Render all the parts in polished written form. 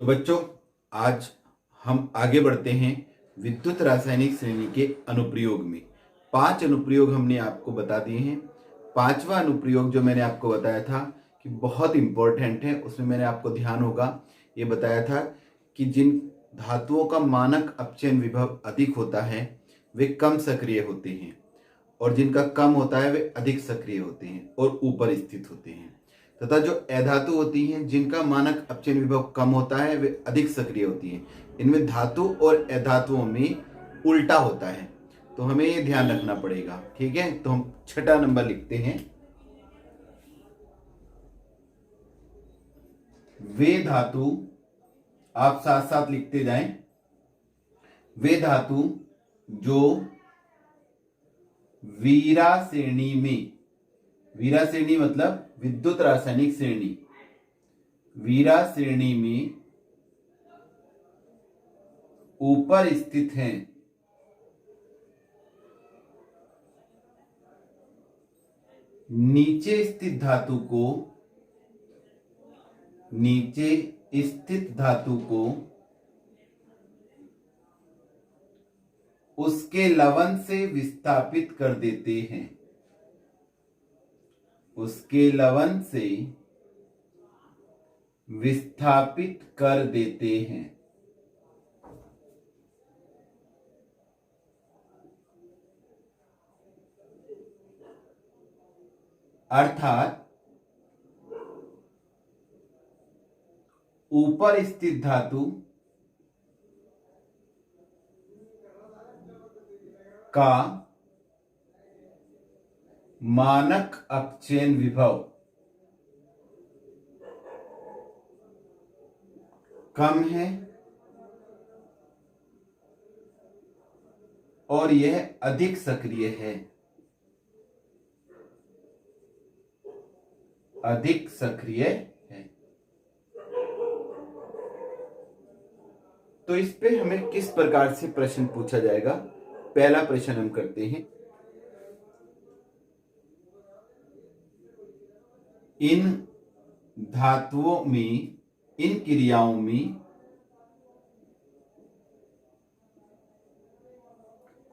तो बच्चों, आज हम आगे बढ़ते हैं विद्युत रासायनिक श्रेणी के अनुप्रयोग में। 5 अनुप्रयोग हमने आपको बता दिए हैं। 5वां अनुप्रयोग जो मैंने आपको बताया था कि बहुत इंपॉर्टेंट है, उसमें मैंने आपको ध्यान होगा ये बताया था कि जिन धातुओं का मानक अपचयन विभव अधिक होता है वे कम सक्रिय होते हैं और जिनका कम होता है वे अधिक सक्रिय होते हैं और ऊपर स्थित होते हैं, तथा जो अधातु होती हैं जिनका मानक अपचयन विभव कम होता है वे अधिक सक्रिय होती हैं। इनमें धातु और अधातुओं में उल्टा होता है, तो हमें ये ध्यान रखना पड़ेगा। ठीक है, तो हम 6ठा नंबर लिखते हैं। वे धातु, आप साथ साथ लिखते जाएं, वे धातु जो वीरा श्रेणी में, वीरा श्रेणी मतलब विद्युत रासायनिक श्रेणी, वीरा श्रेणी में ऊपर स्थित हैं, नीचे स्थित धातु को, नीचे स्थित धातु को उसके लवण से विस्थापित कर देते हैं, उसके लवण से विस्थापित कर देते हैं। अर्थात ऊपर स्थित धातु का मानक अपचयन विभव कम है और यह अधिक सक्रिय है, अधिक सक्रिय है। तो इस पे हमें किस प्रकार से प्रश्न पूछा जाएगा? पहला प्रश्न हम करते हैं, इन धातुओं में, इन क्रियाओं में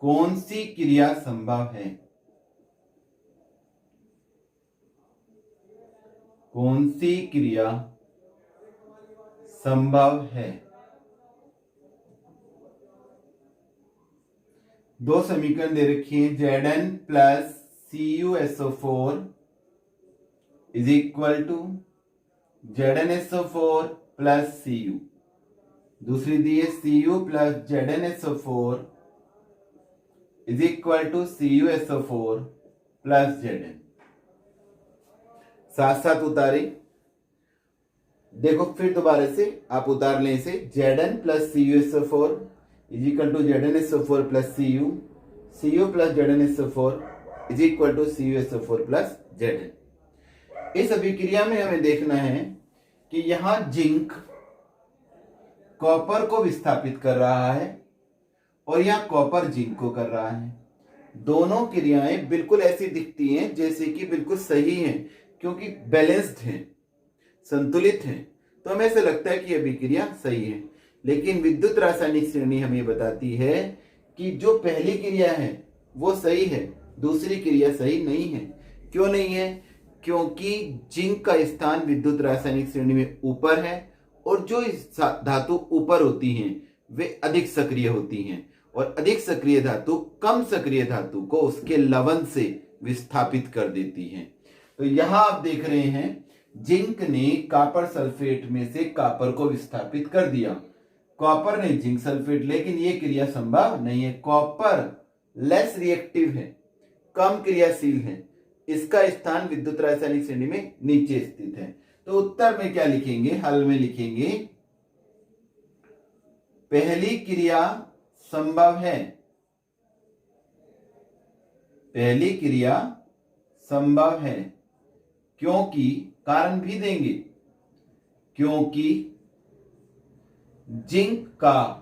कौन सी क्रिया संभव है? कौन सी क्रिया संभव है? दो समीकरण दे रखी है, Zn plus CuSO4 is equal to ZnSO4 plus Cu। दूसरी दी है Cu plus ZnSO4 is equal to CuSO4 plus Zn। साथ साथ उतारे, देखो फिर दोबारा से आप उतार लें इसे। Zn plus CuSO4 is equal to ZnSO4 plus Cu, Cu plus ZnSO4 is equal to CuSO4 plus Zn। इस अभिक्रिया में हमें देखना है कि यहां जिंक कॉपर को विस्थापित कर रहा है और यहां कॉपर जिंक को कर रहा है। दोनों क्रियाएं बिल्कुल ऐसी दिखती हैं जैसे कि बिल्कुल सही हैं, क्योंकि बैलेंस्ड हैं, संतुलित हैं, तो हमें ऐसा लगता है कि यह अभिक्रिया सही है। लेकिन विद्युत रासायनिक श्रेणी हमें बताती है कि जो पहली क्रिया है वो सही है, दूसरी क्रिया सही नहीं है। क्यों नहीं है? क्योंकि जिंक का स्थान विद्युत रासायनिक श्रेणी में ऊपर है और जो धातु ऊपर होती हैं वे अधिक सक्रिय होती हैं और अधिक सक्रिय धातु कम सक्रिय धातु को उसके लवण से विस्थापित कर देती हैं। तो यहां आप देख रहे हैं जिंक ने कॉपर सल्फेट में से कॉपर को विस्थापित कर दिया, कॉपर ने जिंक सल्फेट, लेकिन यह क्रिया संभव नहीं है। कॉपर लेस रिएक्टिव है, कम क्रियाशील है, इसका स्थान विद्युत रासायनिक श्रेणी में नीचे स्थित है। तो उत्तर में क्या लिखेंगे? हल में लिखेंगे पहली क्रिया संभव है, पहली क्रिया संभव है, क्योंकि कारण भी देंगे, क्योंकि जिंक का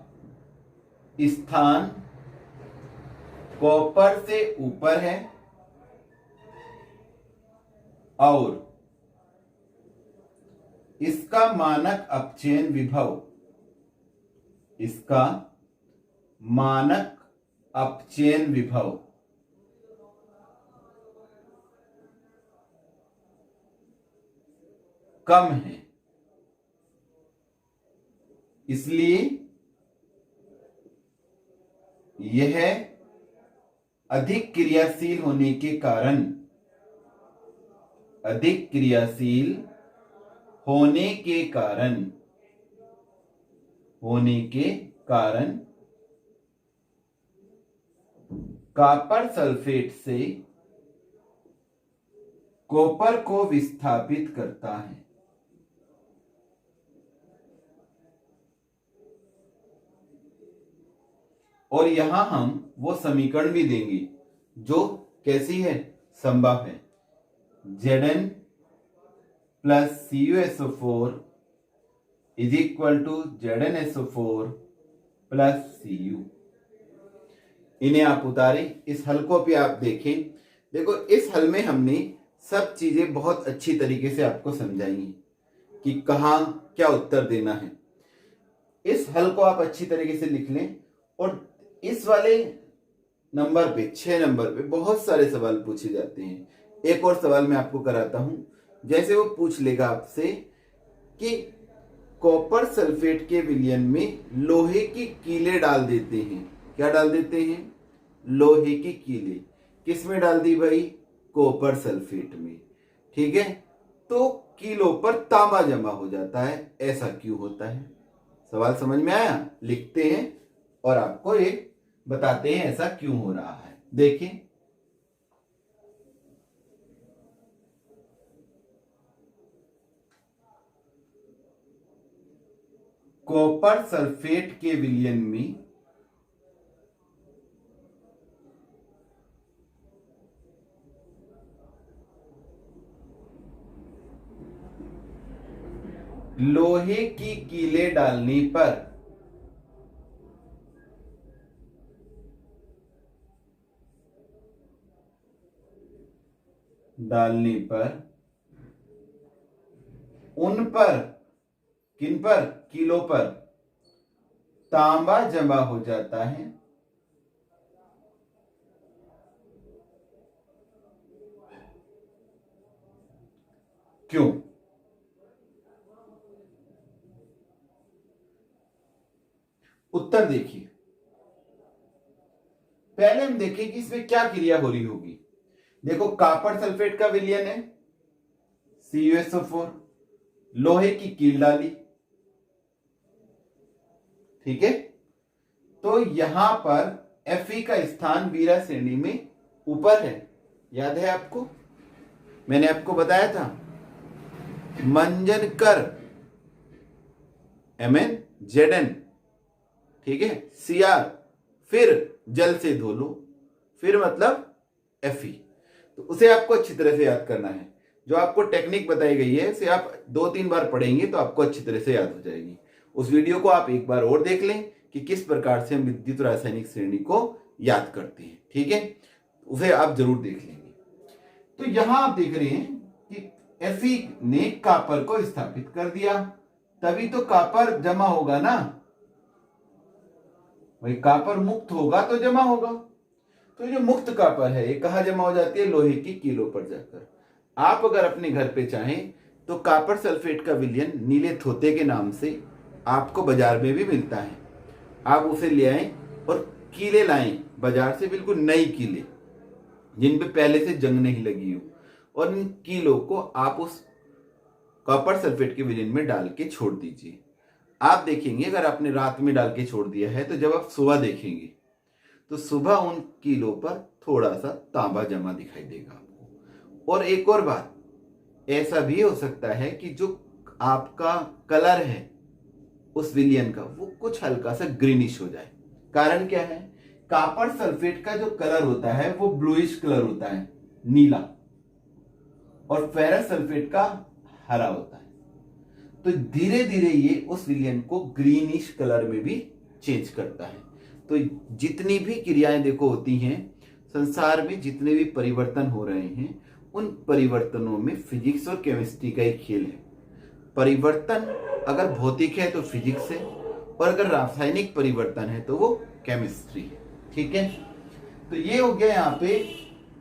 स्थान कॉपर से ऊपर है और इसका मानक अपचयन विभव इसका मानक अपचयन विभव कम है, इसलिए यह अधिक क्रियाशील होने के कारण कॉपर सल्फेट से कॉपर को विस्थापित करता है। और यहां हम वो समीकरण भी देंगे जो कैसी है, संभव है। Zn plus CuSO4 is equal to ZnSO4 plus Cu। इन्हें आप उतारें, इस हल को भी आप देखें। देखो, इस हल में हमने सब चीजें बहुत अच्छी तरीके से आपको समझाई हैं कि कहाँ क्या उत्तर देना है। इस हल को आप अच्छी तरीके से लिख लें। और इस वाले नंबर पे 6 नंबर पे बहुत सारे सवाल पूछे जाते हैं। एक और सवाल मैं आपको कराता हूं। जैसे वो पूछ लेगा आपसे कि कॉपर सल्फेट के विलयन में लोहे की कीलें डाल देते हैं। क्या डाल देते हैं? लोहे की कीलें। किस में डाल दी भाई? कॉपर सल्फेट में। ठीक है, तो कीलों पर तांबा जमा हो जाता है। ऐसा क्यों होता है? सवाल समझ में आया? लिखते हैं और आपको ये बताते हैं ऐसा क्यों हो रहा है। देखिए, कॉपर सल्फेट के विलयन में लोहे की कीलें डालने पर उन पर, किन पर? कीलों पर तांबा जमा हो जाता है। क्यों? उत्तर देखिए। पहले हम देखें कि इसमें क्या क्रिया हो रही होगी। देखो, कॉपर सल्फेट का विलयन है CuSO4, लोहे की कील डाली। ठीक है, तो यहां पर Fe का स्थान वीरा श्रेणी में ऊपर है। याद है आपको? मैंने आपको बताया था मंजन कर MnZn, ठीक है, Cr, फिर जल से धो लो, फिर मतलब Fe। तो उसे आपको अच्छी तरह से याद करना है। जो आपको टेक्निक बताई गई है उसे आप 2-3 बार पढ़ेंगे तो आपको अच्छी तरह से याद हो जाएगी। उस वीडियो को आप एक बार और देख लें कि किस प्रकार से हम विद्युत रासायनिक श्रेणी को याद करते हैं। ठीक है, उसे आप जरूर देख लेंगे। तो यहां आप देख रहे हैं कि Fe ने कॉपर को स्थापित कर दिया, तभी तो कॉपर जमा होगा ना भाई। कॉपर मुक्त होगा तो जमा होगा। तो जो मुक्त कॉपर है ये कहां जमा हो जाती है? लोहे की कीलों पर जाकर। आप अगर अपने घर पे चाहें तो कॉपर सल्फेट का विलयन नीले थोते के नाम से आपको बाजार में भी मिलता है। आप उसे ले आएं और कीले लाएं बाजार से, बिल्कुल नई कीले जिन पे पहले से जंग नहीं लगी हो, और इन कीलों को आप उस कॉपर सल्फेट के विलयन में डाल के छोड़ दीजिए। आप देखेंगे अगर आपने रात में डाल के छोड़ दिया है तो जब आप सुबह देखेंगे तो सुबह उन कीलों पर थोड़ा सा तांबा जमा दिखाई देगा आपको। और एक और बात, ऐसा भी हो सकता है कि जो आपका कलर है उस विलयन का वो कुछ हल्का सा ग्रीनिश हो जाए। कारण क्या है? कॉपर सल्फेट का जो कलर होता है वो ब्लूइश कलर होता है, नीला, और फेरस सल्फेट का हरा होता है। तो धीरे धीरे ये उस विलयन को ग्रीनिश कलर में भी चेंज करता है। तो जितनी भी क्रियाएं देखो होती हैं संसार में, जितने भी परिवर्तन हो रहे हैं, उन परिवर्तनों में फिजिक्स और केमिस्ट्री का एक खेल है। परिवर्तन अगर भौतिक है तो फिजिक्स है, और अगर रासायनिक परिवर्तन है तो वो केमिस्ट्री है। ठीक है, तो ये हो गया यहाँ पे,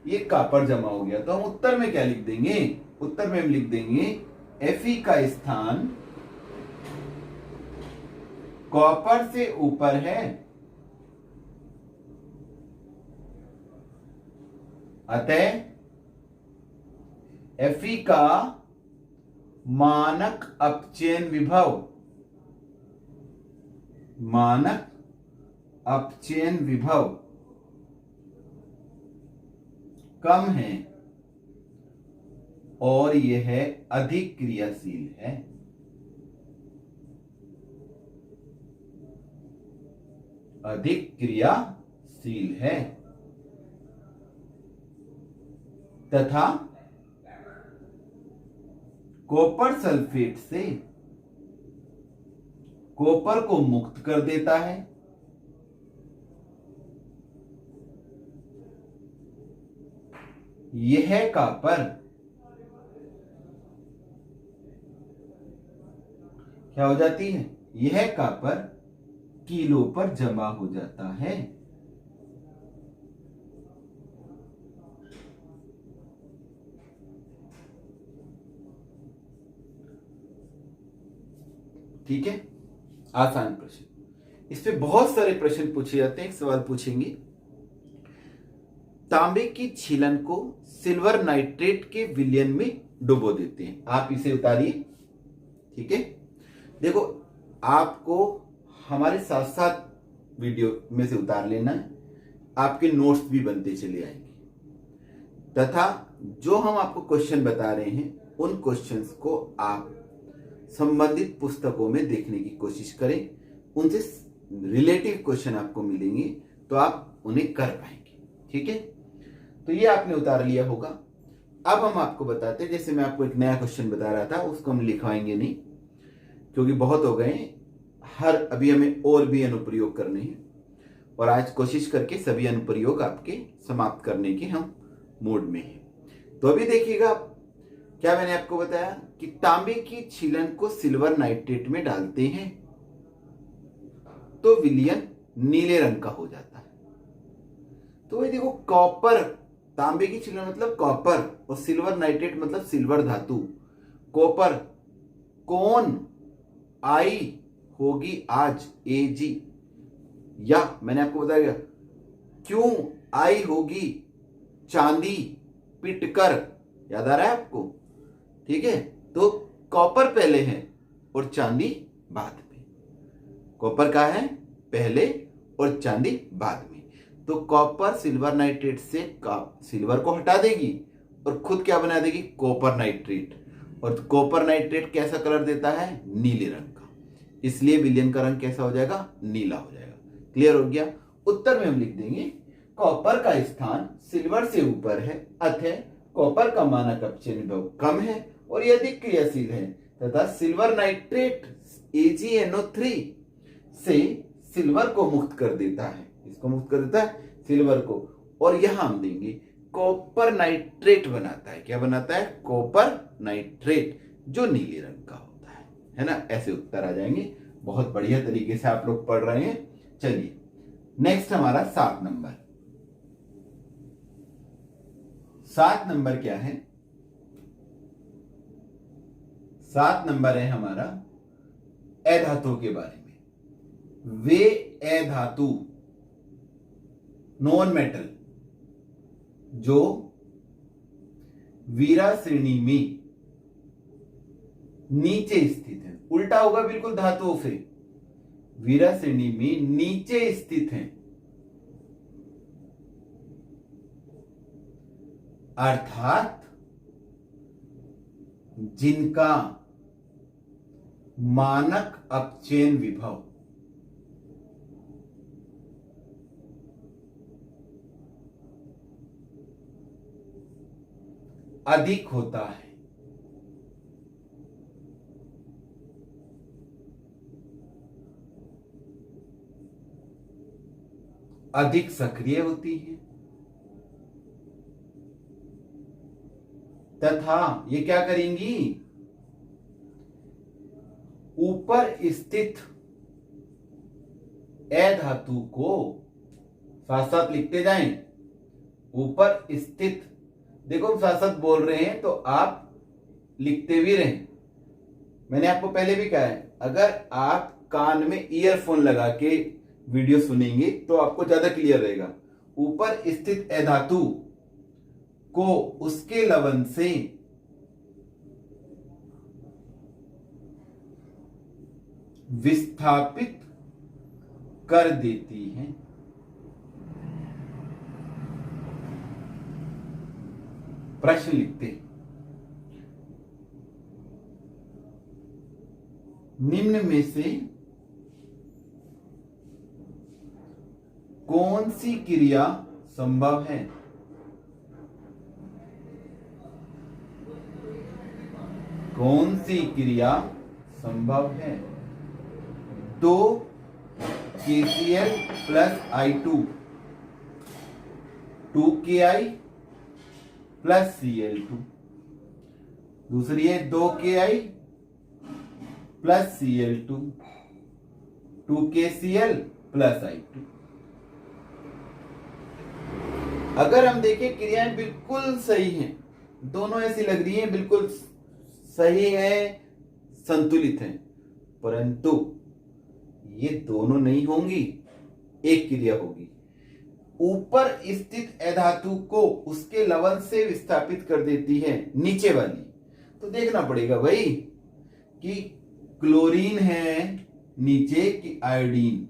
ये कॉपर जमा हो गया। तो हम उत्तर में क्या लिख देंगे, उत्तर में हम लिख देंगे Fe का स्थान कॉपर से ऊपर है, अतः Fe का मानक अपचयन विभव, मानक अपचयन विभव कम है और यह अधिक क्रियाशील है। अधिक क्रियाशील है तथा कॉपर सल्फेट से कॉपर को मुक्त कर देता है। यह कॉपर क्या हो जाती है, यह कॉपर कीलों पर जमा हो जाता है। ठीक है, आसान प्रश्न। इस पे बहुत सारे प्रश्न पूछे जाते हैं। एक सवाल पूछेंगे, तांबे की छीलन को सिल्वर नाइट्रेट के विलयन में डुबो देते हैं। आप इसे उतारिए। ठीक है, देखो आपको हमारे साथ साथ वीडियो में से उतार लेना है, आपके नोट्स भी बनते चले आएंगे तथा जो हम आपको क्वेश्चन बता रहे हैं उन क्वेश्चंस को आप संबंधित पुस्तकों में देखने की कोशिश करें। उनसे रिलेटिव क्वेश्चन आपको मिलेंगे तो आप उन्हें कर पाएंगे। ठीक है, तो ये आपने उतार लिया होगा। अब हम आपको बताते हैं, जैसे मैं आपको एक नया क्वेश्चन बता रहा था, उसको हम लिखवाएंगे नहीं क्योंकि बहुत हो गए। अभी हमें और भी अनुप्रयोग करने हैं और आज कोशिश करके सभी अनुप्रयोग आपके समाप्त करने के हम मूड में हैं। तो अभी देखिएगा, क्या मैंने आपको बताया कि तांबे की छीलन को सिल्वर नाइट्रेट में डालते हैं तो विलयन नीले रंग का हो जाता है। तो ये देखो, कॉपर, तांबे की छीलन मतलब कॉपर और सिल्वर नाइट्रेट मतलब सिल्वर धातु। कॉपर कौन आई होगी आज Ag, या मैंने आपको बताया क्यों आई होगी चांदी पिटकर। याद आ रहा है आपको? ठीक है, तो कॉपर पहले है और चांदी बाद में। कॉपर का है पहले और चांदी बाद में। तो कॉपर सिल्वर नाइट्रेट से सिल्वर को हटा देगी और खुद क्या बना देगी, कॉपर नाइट्रेट। और कॉपर नाइट्रेट कैसा कलर देता है, नीले रंग का, इसलिए विलयन का रंग कैसा हो जाएगा, नीला हो जाएगा। क्लियर हो गया। उत्तर में हम लिख देंगे कॉपर का स्थान सिल्वर से ऊपर है, अतः कॉपर का मानक अपचयन विभव कम है और यह अधिक क्रियाशील है तथा सिल्वर नाइट्रेट AgNO3 से सिल्वर को मुक्त कर देता है। इसको मुक्त कर देता है, सिल्वर को। और यहां हम देंगे कॉपर नाइट्रेट बनाता है। क्या बनाता है, कॉपर नाइट्रेट, जो नीले रंग का होता है ना। ऐसे उत्तर आ जाएंगे। बहुत बढ़िया तरीके से आप लोग पढ़ रहे हैं। चलिए नेक्स्ट हमारा 7 नंबर। 7 नंबर क्या है, 7 नंबर है हमारा अधातु के बारे में। वे अधातु नॉन मेटल जो वीरा श्रेणी में नीचे स्थित है, उल्टा होगा बिल्कुल धातुओं से, वीरा श्रेणी में नीचे स्थित है, अर्थात जिनका मानक अपचयन विभव अधिक होता है। अधिक सक्रिय होती है तथा ये क्या करेंगी, ऊपर स्थित ए धातु को साथ साथ लिखते जाएं। ऊपर स्थित, देखो हम साथ साथ बोल रहे हैं तो आप लिखते भी रहें। मैंने आपको पहले भी कहा है, अगर आप कान में ईयरफोन लगा के वीडियो सुनेंगे तो आपको ज्यादा क्लियर रहेगा। ऊपर स्थित ए धातु को उसके लवण से विस्थापित कर देती है। प्रश्न लिखते हैं, निम्न में से कौन सी क्रिया संभव है? कौन सी क्रिया संभव है? 2 KCl plus I2, 2 KI plus Cl2। दूसरी है 2 KI plus Cl2, 2 KCl plus I2। अगर हम देखें क्रियाएं बिल्कुल सही हैं, दोनों ऐसी लग रही हैं, बिल्कुल सही है, संतुलित है, परंतु ये दोनों नहीं होंगी, एक क्रिया होगी। ऊपर स्थित ए धातु को उसके लवण से विस्थापित कर देती है, नीचे वाली। तो देखना पड़ेगा भाई कि क्लोरीन है नीचे की आयोडीन।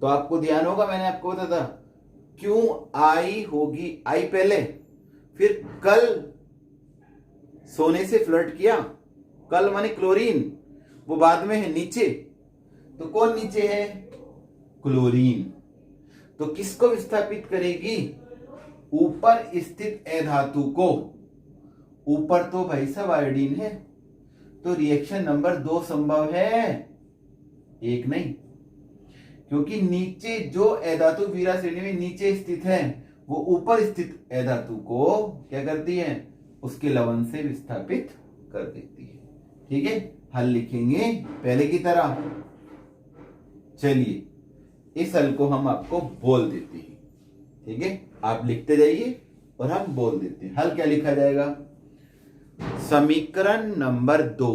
तो आपको ध्यान होगा, मैंने आपको बताया था क्यों आई होगी, आई पहले, फिर कल सोने से फ्लर्ट किया, कल माने क्लोरीन, वो बाद में है नीचे। तो कौन नीचे है? क्लोरीन। तो किसको विस्थापित करेगी? ऊपर स्थित ए धातु को। ऊपर तो भाई साहब आयोडीन है, तो रिएक्शन नंबर 2 संभव है, एक नहीं। क्योंकि नीचे जो ए धातु वीरा श्रेणी में नीचे स्थित है, वो ऊपर स्थित ए धातु को क्या करती है? उसके लवण से विस्थापित कर देती है। ठीक है, हल लिखेंगे पहले की तरह। चलिए इस हल को हम आपको बोल देते हैं। ठीक है, आप लिखते जाइए और हम बोल देते हैं। हल क्या लिखा जाएगा? समीकरण नंबर 2,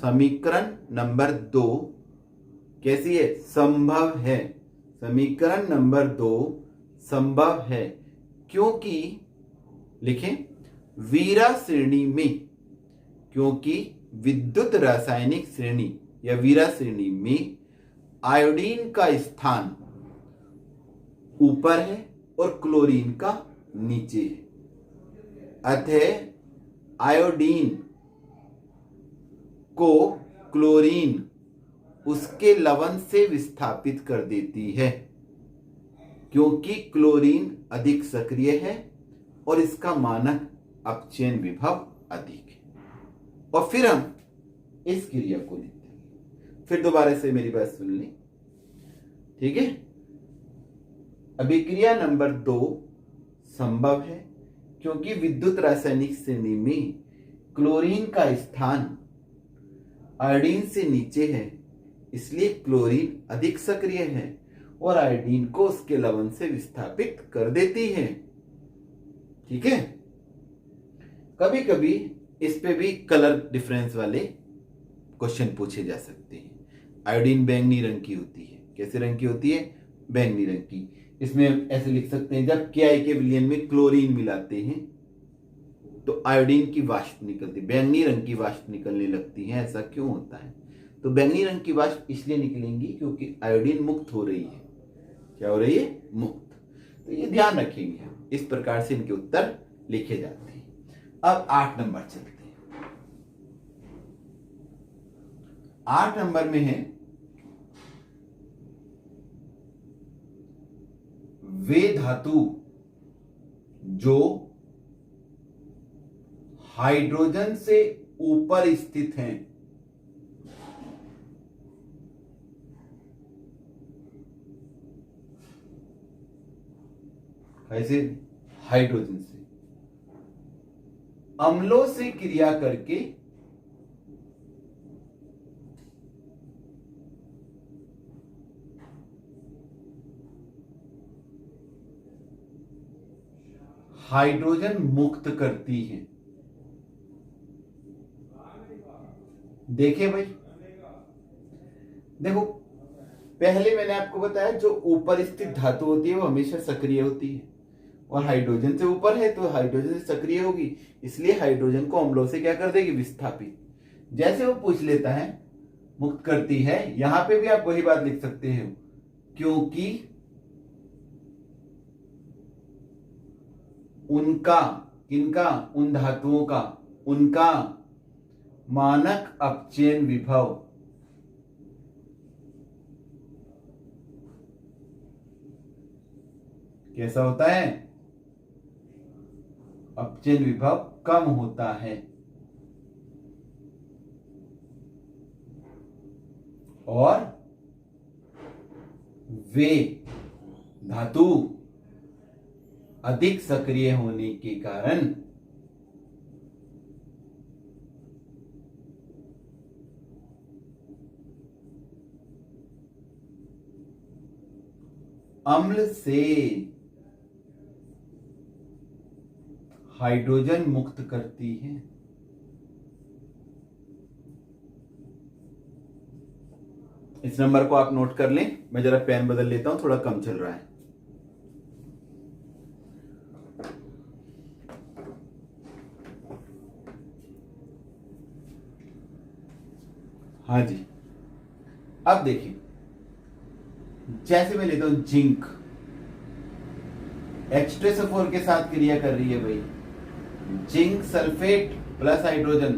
समीकरण नंबर 2 कैसी है? संभव है। समीकरण नंबर 2 संभव है क्योंकि, लिखें, वीरा श्रेणी में, क्योंकि विद्युत रासायनिक श्रेणी या वीरा श्रेणी में आयोडीन का स्थान ऊपर है और क्लोरीन का नीचे है। अतः आयोडीन को क्लोरीन उसके लवण से विस्थापित कर देती है, क्योंकि क्लोरीन अधिक सक्रिय है और इसका मानक अपचयन विभव अधिक है। और फिर हम इस क्रिया को लिखते हैं। फिर दोबारा से मेरी बात सुन लें, ठीक है। अभिक्रिया नंबर 2 संभव है क्योंकि विद्युत रासायनिक श्रेणी में क्लोरीन का स्थान आयोडीन से नीचे है, इसलिए क्लोरीन अधिक सक्रिय है और आयोडीन को उसके लवण से विस्थापित कर देती है। ठीक है। कभी कभी इस पे भी कलर डिफरेंस वाले क्वेश्चन पूछे जा सकते हैं। आयोडीन बैंगनी रंग की होती है। कैसे रंग की होती है? बैंगनी रंग की। इसमें ऐसे लिख सकते हैं, जब Ki के विलयन में क्लोरीन मिलाते हैं तो आयोडीन की वाष्प निकलती, बैंगनी रंग की वाष्प निकलने लगती है। ऐसा क्यों होता है? तो बैंगनी रंग की वाष्प इसलिए निकलेंगी क्योंकि आयोडीन मुक्त हो रही है। क्या हो रही है? मुक्त। तो ये ध्यान रखेंगे। इस प्रकार से इनके उत्तर लिखे जाते हैं। अब 8 नंबर चलते हैं। 8 नंबर में है वे धातु जो हाइड्रोजन से ऊपर स्थित हैं। कैसे? हाइड्रोजन से अम्लों से क्रिया करके हाइड्रोजन मुक्त करती है। देखिए भाई, देखो पहले मैंने आपको बताया जो ऊपर स्थित धातु होती है वो हमेशा सक्रिय होती है, और हाइड्रोजन से ऊपर है तो हाइड्रोजन से सक्रिय होगी, इसलिए हाइड्रोजन को अम्लों से क्या कर देगी, विस्थापित। जैसे वो पूछ लेता है मुक्त करती है, यहां पे भी आप वही बात लिख सकते हो, क्योंकि उनका, किनका, उन धातुओं का, उनका मानक अपचयन विभव कैसा होता है, अपचयन विभव कम होता है, और वे धातु अधिक सक्रिय होने के कारण अम्ल से हाइड्रोजन मुक्त करती है। इस नंबर को आप नोट कर लें, मैं जरा पेन बदल लेता हूं, थोड़ा कम चल रहा है। हाँ जी, अब देखिए, जैसे मैं लेता हूं जिंक, H2SO4 के साथ क्रिया कर रही है भाई, जिंक सल्फेट प्लस हाइड्रोजन,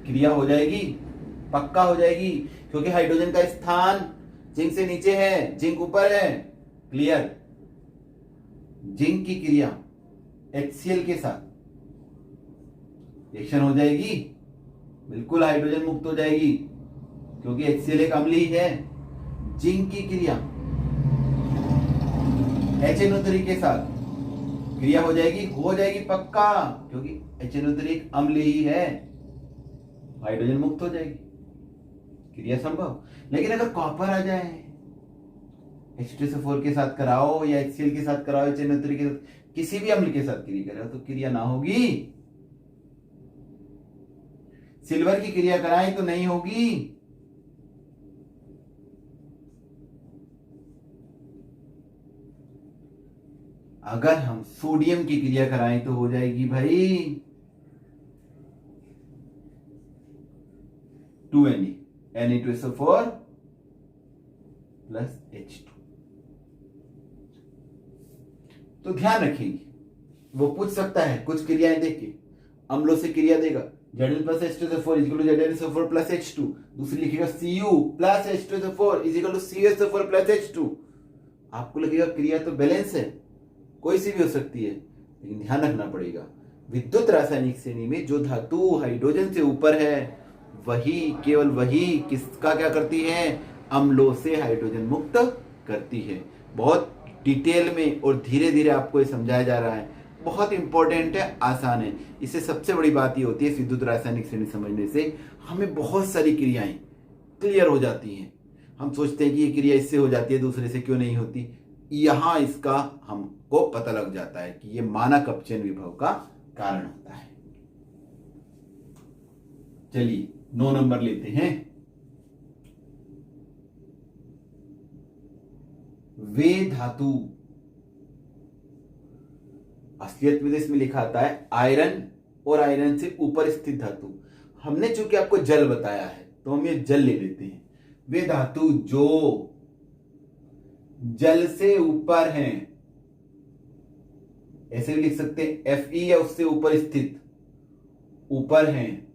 क्रिया हो जाएगी, पक्का हो जाएगी, क्योंकि हाइड्रोजन का स्थान जिंक से नीचे है, जिंक ऊपर है, क्लियर। जिंक की क्रिया HCl के साथ रिएक्शन हो जाएगी, बिल्कुल हाइड्रोजन मुक्त हो जाएगी, क्योंकि HCl एक अम्ल ही है। जिंक की क्रिया HNO3 के साथ क्रिया हो जाएगी पक्का, क्योंकि HNO3 एक अम्ल ही है, हाइड्रोजन मुक्त हो जाएगी, क्रिया संभव। लेकिन अगर कॉपर आ जाए, H2SO4 के साथ कराओ या HCl के साथ कराओ, HNO3 के साथ, किसी भी अम्ल के साथ क्रिया कराओ तो क्रिया ना होगी। सिल्वर की क्रिया कराएं तो नहीं होगी। अगर हम सोडियम की क्रिया कराएं तो हो जाएगी भाई 2Ne, Na2SO4 प्लस H2। तो ध्यान रखेंगे, वो पूछ सकता है कुछ क्रियाएं देख के, अम्लों से क्रिया देगा, Zn plus H2SO4 is equal to ZnSO4 plus H2, दूसरी लिखेगा Cu plus H2SO4 is equal to CuSO4 plus H2। आपको लगेगा क्रिया तो बैलेंस है, कोई सी भी हो सकती है, लेकिन ध्यान रखना पड़ेगा, विद्युत रासायनिक श्रेणी में जो धातु हाइड्रोजन से ऊपर है वही, केवल वही किसका क्या करती है, अम्लों से हाइड्रोजन मुक्त करती है। बहुत डिटेल में और धीरे धीरे आपको ये समझाया जा रहा है, बहुत इंपॉर्टेंट है, आसान है। इससे सबसे बड़ी बात ये होती है, विद्युत रासायनिक श्रेणी समझने से हमें बहुत सारी क्रियाएं क्लियर हो जाती हैं। हम सोचते हैं कि ये क्रिया इससे हो जाती है, दूसरे से क्यों नहीं होती, यहां इसका हमको पता लग जाता है कि ये मानक अपचयन विभव का कारण होता है। चलिए 9 नंबर लेते हैं। वे धातु, असलियत में इसमें लिखा आता है आयरन और आयरन से ऊपर स्थित धातु, हमने चूंकि आपको जल बताया है तो हम ये जल ले लेते हैं। वे धातु जो जल से ऊपर हैं, ऐसे भी लिख सकते हैं Fe या उससे ऊपर स्थित, ऊपर हैं,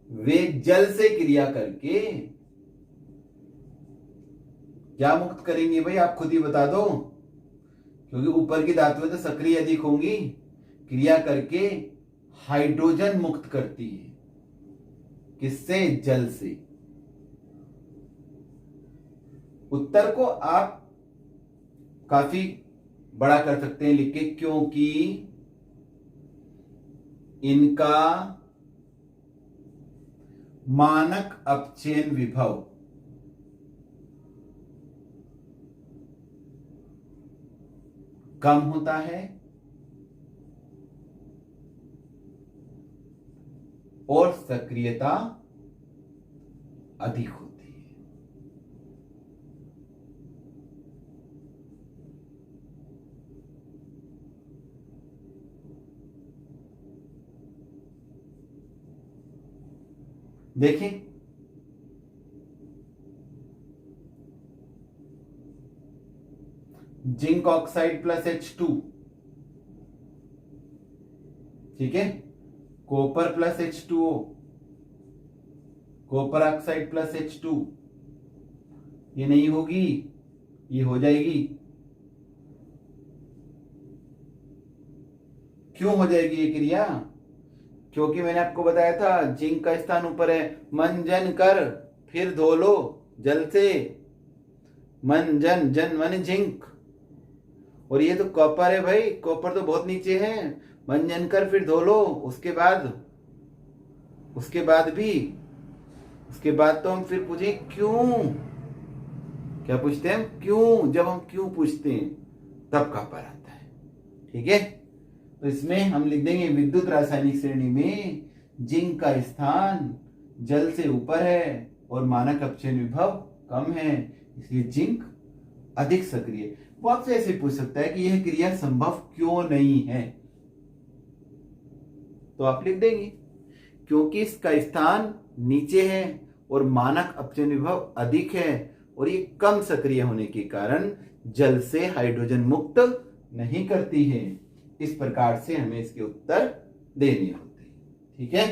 वे जल से क्रिया करके क्या मुक्त करेंगे भाई, आप खुद ही बता दो, क्योंकि ऊपर की धातुएं तो सक्रिय अधिक होंगी, क्रिया करके हाइड्रोजन मुक्त करती है, किससे, जल से। उत्तर को आप काफी बड़ा कर सकते हैं लिख के, क्योंकि इनका मानक अपचयन विभव कम होता है और सक्रियता अधिक होती है। देखें, जिंक ऑक्साइड प्लस H2, ठीक है, copper plus H2O, copper oxide plus H2, ये नहीं होगी, ये हो जाएगी। क्यों हो जाएगी ये क्रिया? क्योंकि मैंने आपको बताया था जिंक का स्थान ऊपर है, मंजन कर फिर धो लो जल से, मंजन, जन माने जिंक, और ये तो कॉपर है भाई, कॉपर तो बहुत नीचे है, मंजन कर फिर धो लो। उसके बाद तो हम फिर पूछे क्यों, क्या पूछते हैं हम? क्यों। जब हम क्यों पूछते हैं तब कॉपर आता है, ठीक है। तो इसमें हम लिख देंगे विद्युत रासायनिक श्रेणी में जिंक का स्थान जल से ऊपर है और मानक अपचयन विभव कम है, इसलिए जिंक अधिक सक्रिय। वो आपसे ऐसे पूछ सकता है कि यह क्रिया संभव क्यों नहीं है, तो आप लिख देंगे क्योंकि इसका स्थान नीचे है और मानक अपचयन विभव अधिक है और ये कम सक्रिय होने के कारण जल से हाइड्रोजन मुक्त नहीं करती है। इस प्रकार से हमें इसके उत्तर देने होते हैं, ठीक है।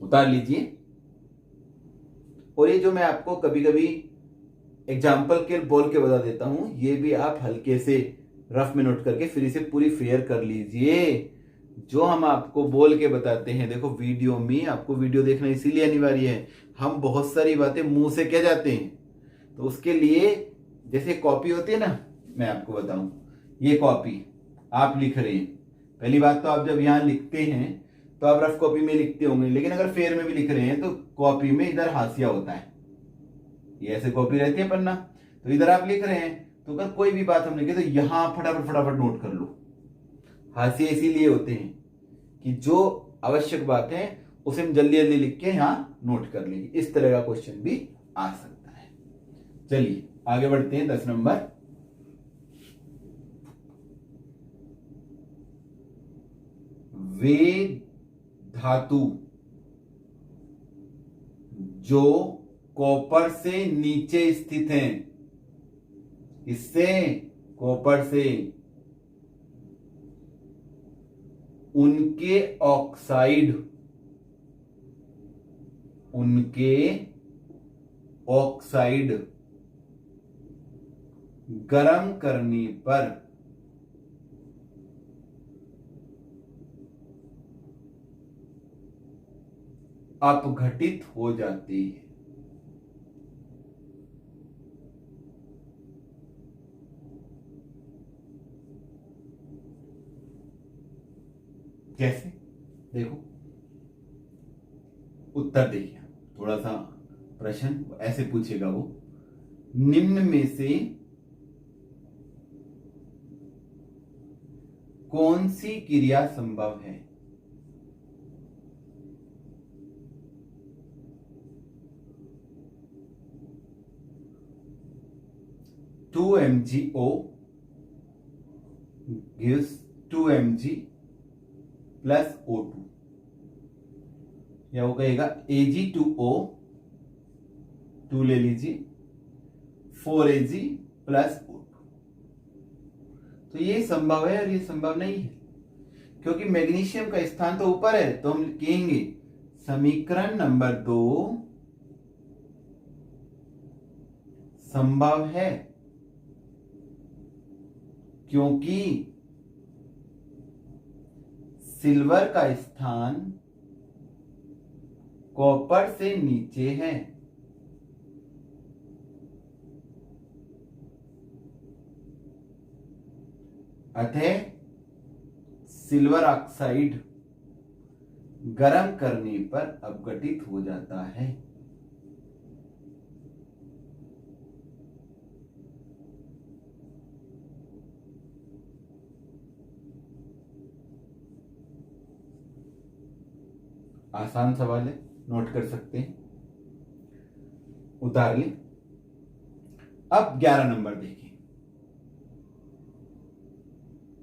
उतार लीजिए। और ये जो मैं आपको कभी कभी एग्जाम्पल के बोल के बता देता हूं, ये भी आप हल्के से रफ में नोट करके फिर इसे पूरी फेयर कर लीजिए। जो हम आपको बोल के बताते हैं, देखो वीडियो में आपको वीडियो देखना इसीलिए अनिवार्य है, हम बहुत सारी बातें मुंह से कह जाते हैं, तो उसके लिए जैसे कॉपी होती है ना, मैं आपको बताऊं, ये कॉपी आप लिख रहे हैं, पहली बात तो आप जब यहां लिखते हैं तो आप रफ कॉपी में लिखते होंगे, लेकिन अगर फेयर में भी लिख रहे हैं तो कॉपी में इधर हाशिया होता है, ये ऐसे कॉपी रहती है पन्ना, तो इधर आप लिख रहे हैं, तो अगर कोई भी बात हम लिखे तो यहां फटाफट नोट कर लो। हाशिए इसीलिए होते हैं कि जो आवश्यक बात है उसे हम जल्दी जल्दी लिख के यहां नोट कर लेंगे। इस तरह का क्वेश्चन भी आ सकता है। चलिए आगे बढ़ते हैं। 10 नंबर, वे धातु जो कॉपर से नीचे स्थित हैं, इससे कॉपर से, उनके ऑक्साइड गर्म करने पर अपघटित हो जाती है। कैसे? देखो उत्तर देखिए, थोड़ा सा प्रश्न ऐसे पूछेगा वो, निम्न में से कौन सी क्रिया संभव है? To MgO gives 2Mg plus O2, या वो कहेगा Ag2O, 2 ले लीजिए, 4Ag प्लस O2। तो ये संभव है और ये संभव नहीं है, क्योंकि मैग्नीशियम का स्थान तो ऊपर है, तो हम कहेंगे समीकरण नंबर 2 संभव है, क्योंकि सिल्वर का स्थान कॉपर से नीचे है। अतः सिल्वर ऑक्साइड गर्म करने पर अपघटित हो जाता है। आसान सवाल है, नोट कर सकते हैं। उतार लें। अब 11 नंबर देखें।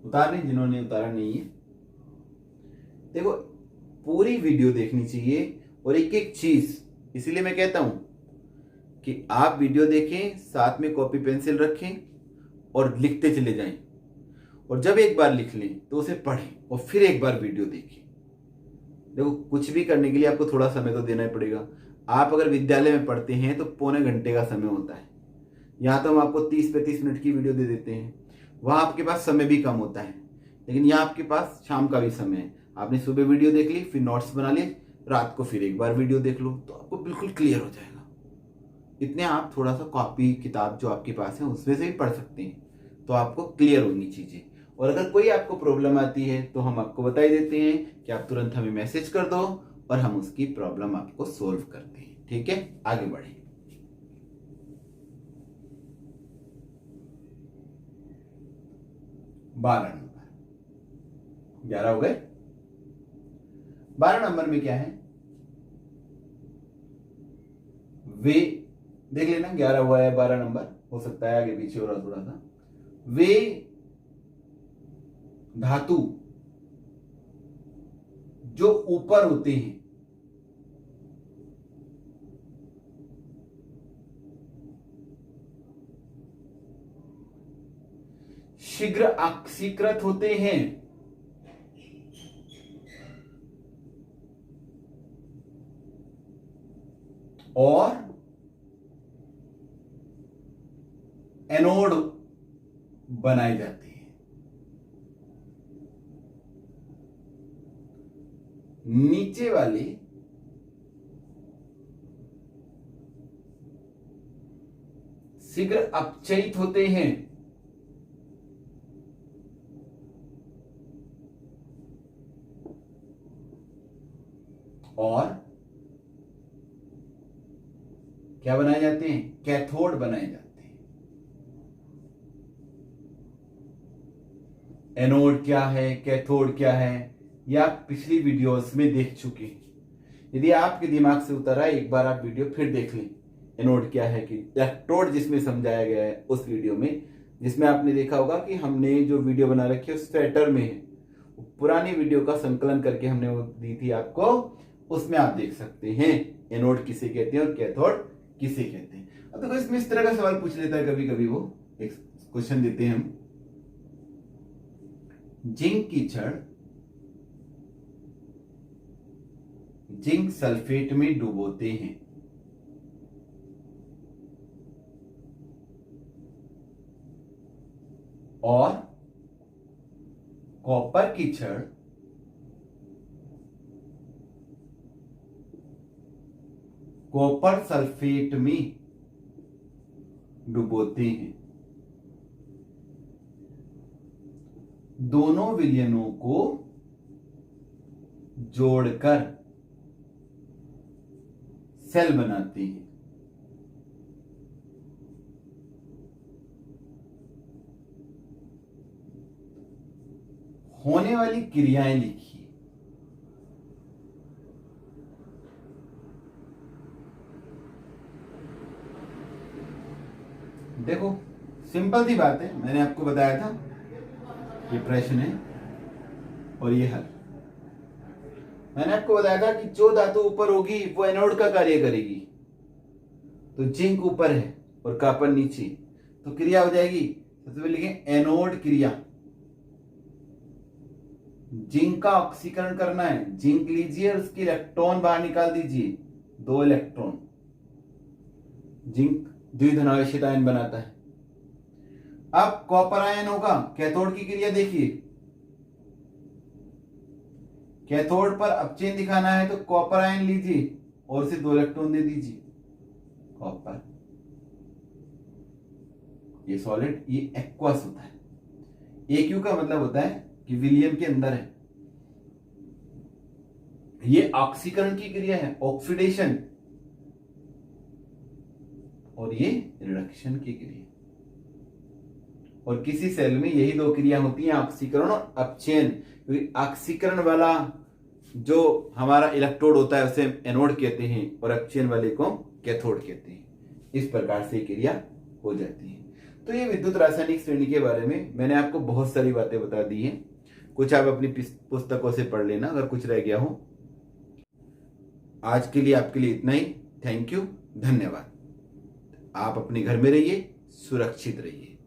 उतार लें जिन्होंने उतारा नहीं है। देखो, पूरी वीडियो देखनी चाहिए और एक एक चीज, इसीलिए मैं कहता हूं कि आप वीडियो देखें, साथ में कॉपी पेंसिल रखें और लिखते चले जाएं। और जब एक बार लिख लें तो उसे पढ़ें और फिर एक बार वीडियो देखें। देखो, कुछ भी करने के लिए आपको थोड़ा समय तो देना ही पड़ेगा। आप अगर विद्यालय में पढ़ते हैं तो पौने घंटे का समय होता है। यहाँ तो हम आपको 30-35 मिनट की वीडियो दे देते हैं। वहां आपके पास समय भी कम होता है, लेकिन यहाँ आपके पास शाम का भी समय है। आपने सुबह वीडियो देख ली, फिर नोट्स बना लिए, रात को फिर एक बार वीडियो देख लो तो आपको बिल्कुल क्लियर हो जाएगा। इतने आप थोड़ा सा कॉपी किताब जो आपके पास है उसमें से भी पढ़ सकते हैं तो आपको क्लियर होंगी चीजें। और अगर कोई आपको प्रॉब्लम आती है तो हम आपको बता ही देते हैं कि आप तुरंत हमें मैसेज कर दो और हम उसकी प्रॉब्लम आपको सोल्व करते हैं। ठीक है, आगे बढ़े। बारह नंबर, 11 हो गए। 12 नंबर में क्या है? वे, देख लेना 11 हुआ है, 12 नंबर हो सकता है आगे पीछे हो रहा थोड़ा सा। वे धातु जो ऊपर होते हैं शीघ्र ऑक्सीकृत होते हैं और एनोड बनाए जाते हैं। नीचे वाले शीघ्र अपचयित होते हैं और क्या बनाए जाते हैं? कैथोड बनाए जाते हैं। एनोड क्या है, कैथोड क्या है, यह आप पिछली वीडियोस में देख चुके हैं। यदि आपके दिमाग से उतर आए, एक बार आप वीडियो फिर देख लें। एनोड क्या है कि इलेक्ट्रोड जिसमें समझाया गया है उस वीडियो में, जिसमें आपने देखा होगा कि हमने जो वीडियो बना रखी है उस स्वेटर में है। पुरानी वीडियो का संकलन करके हमने वो दी थी आपको, उसमें आप देख सकते हैं एनोड किसे कहते हैं और कैथोड किसे कहते हैं। अब देखो, इसमें इस तरह का सवाल पूछ लेता है कभी कभी, वो एक क्वेश्चन देते हैं हम, जिंक की छड़ जिंक सल्फेट में डुबोते हैं और कॉपर की छड़ कॉपर सल्फेट में डुबोते हैं। दोनों विलयनों को जोड़कर सेल बनाते हैं। होने वाली क्रियाएं लिखिए। देखो, सिंपल सी बात है, मैंने आपको बताया था ये प्रश्न है और ये हल। मैंने आपको बताया था कि जो धातु ऊपर होगी वो एनोड का कार्य करेगी। तो जिंक ऊपर है और कॉपर नीचे, तो क्रिया हो जाएगी, सबसे पहले लिखें एनोड क्रिया। जिंक का ऑक्सीकरण करना है, जिंक लीजिए और उसकी इलेक्ट्रॉन बाहर निकाल दीजिए, 2 इलेक्ट्रॉन। जिंक द्विधनावेशित आयन बनाता है। अब कॉपर आयन होगा, कैथोड की क्रिया देखिए, कैथोड पर अपचयन दिखाना है तो कॉपर आयन लीजिए और उसे 2 इलेक्ट्रॉन दे दीजिए, कॉपर। ये सॉलिड, ये एक्वस होता है। एक्यू का मतलब होता है कि विलियम के अंदर है। ये ऑक्सीकरण की क्रिया है, ऑक्सीडेशन, और ये रिडक्शन की क्रिया। और किसी सेल में यही 2 क्रिया होती हैं, ऑक्सीकरण और अपचयन। क्योंकि ऑक्सीकरण वाला जो हमारा इलेक्ट्रोड होता है उसे एनोड कहते हैं और ऑक्सीजन वाले को कैथोड कहते हैं। इस प्रकार से क्रिया हो जाती है। तो ये विद्युत रासायनिक श्रेणी के बारे में मैंने आपको बहुत सारी बातें बता दी हैं। कुछ आप अपनी पुस्तकों से पढ़ लेना अगर कुछ रह गया हो। आज के लिए आपके लिए इतना ही। थैंक यू, धन्यवाद। आप अपने घर में रहिए, सुरक्षित रहिए।